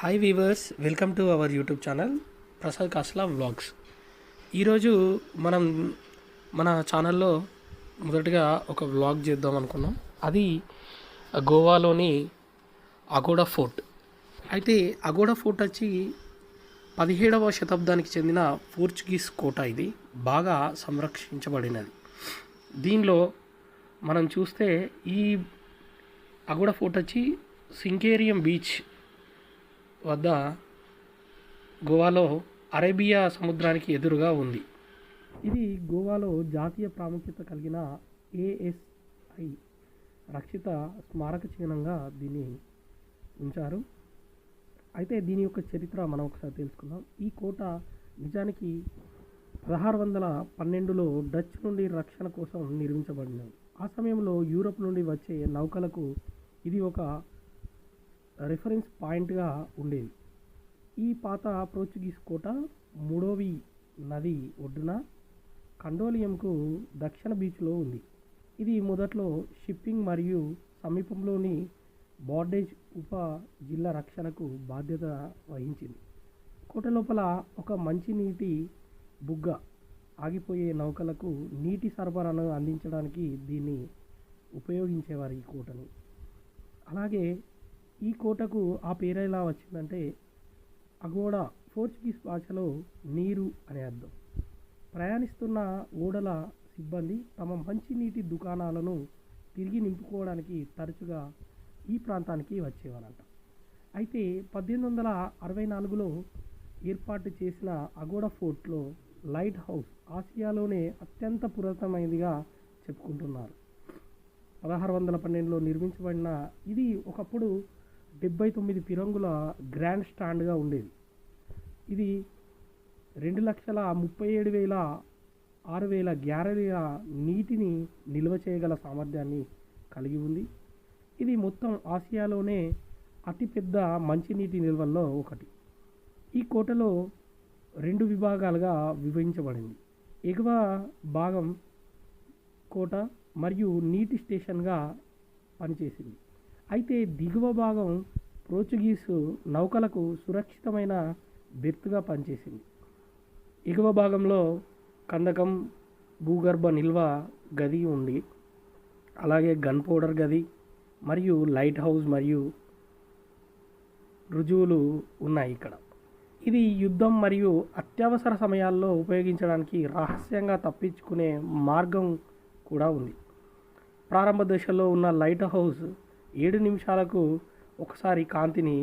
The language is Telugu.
Hi viewers, welcome to our YouTube channel Prasad Kasla vlogs. ఈరోజు మనం మన ఛానల్లో మొదటగా ఒక వ్లాగ్ చేద్దాం అనుకున్నాం. అది గోవాలోని అగోడా ఫోర్ట్. అయితే అగోడా ఫోర్ట్ వచ్చి 17వ శతాబ్దానికి చెందిన పోర్చుగీస్ కోట. ఇది బాగా సంరక్షించబడినది. దీనిలో మనం చూస్తే ఈ అగోడా ఫోర్ట్ వచ్చి సింకేరియం బీచ్ వద్ద గోవాలో అరేబియా సముద్రానికి ఎదురుగా ఉంది. ఇది గోవాలో జాతీయ ప్రాముఖ్యత కలిగిన ఏఎస్ఐ రక్షిత స్మారక చిహ్నంగా దీన్ని ఉంచారు. అయితే దీని యొక్క చరిత్ర మనం ఒకసారి తెలుసుకుందాం. ఈ కోట నిజానికి 1612లో డచ్ నుండి రక్షణ కోసం నిర్మించబడినది. ఆ సమయంలో యూరప్ నుండి వచ్చే నౌకలకు ఇది ఒక రిఫరెన్స్ పాయింట్గా ఉండేది. ఈ పాత పోర్చుగీస్ కోట మూడోవి నది ఒడ్డున కండోలియంకు దక్షిణ బీచ్లో ఉంది. ఇది మొదట్లో షిప్పింగ్ మరియు సమీపంలోని బార్డేజ్ ఉప జిల్లా రక్షణకు బాధ్యత వహించింది. కోట లోపల ఒక మంచినీటి బుగ్గ ఆగిపోయే నౌకలకు నీటి సరఫరాను అందించడానికి దీన్ని ఉపయోగించేవారు ఈ కోటని. అలాగే ఈ కోటకు ఆ పేరు ఎలా వచ్చిందంటే అగోడా పోర్చుగీస్ భాషలో నీరు అనే అర్థం. ప్రయాణిస్తున్న ఓడల సిబ్బంది తమ మంచినీటి దుకాణాలను తిరిగి నింపుకోవడానికి తరచుగా ఈ ప్రాంతానికి వచ్చేవారంట. అయితే 1864లో ఏర్పాటు చేసిన అగోడా ఫోర్ట్లో లైట్ హౌస్ ఆసియాలోనే అత్యంత పురాతనమైనదిగా చెప్పుకుంటున్నారు. 1612లో నిర్మించబడిన ఇది ఒకప్పుడు 79 పిరంగుల గ్రాండ్ స్టాండ్గా ఉండేది. ఇది 2,37,600 గ్యాలరీల నీటిని నిల్వ చేయగల సామర్థ్యాన్ని కలిగి ఉంది. ఇది మొత్తం ఆసియాలోనే అతిపెద్ద మంచినీటి నిల్వల్లో ఒకటి. ఈ కోటలో 2 విభాగాలుగా విభజించబడింది. ఎగువ భాగం కోట మరియు నీటి స్టేషన్గా పనిచేసింది. అయితే దిగువ భాగం పోర్చుగీసు నౌకలకు సురక్షితమైన బెర్త్గా పనిచేసింది. ఎగువ భాగంలో కందకం భూగర్భ నిల్వ గది ఉంది. అలాగే గన్ పౌడర్ గది మరియు లైట్ హౌస్ మరియు రుజువులు ఉన్నాయి ఇక్కడ. ఇది యుద్ధం మరియు అత్యవసర సమయాల్లో ఉపయోగించడానికి రహస్యంగా తప్పించుకునే మార్గం కూడా ఉంది. ప్రారంభ దశలో ఉన్న లైట్ హౌస్ 7 నిమిషాలకు ఒకసారి కాంతిని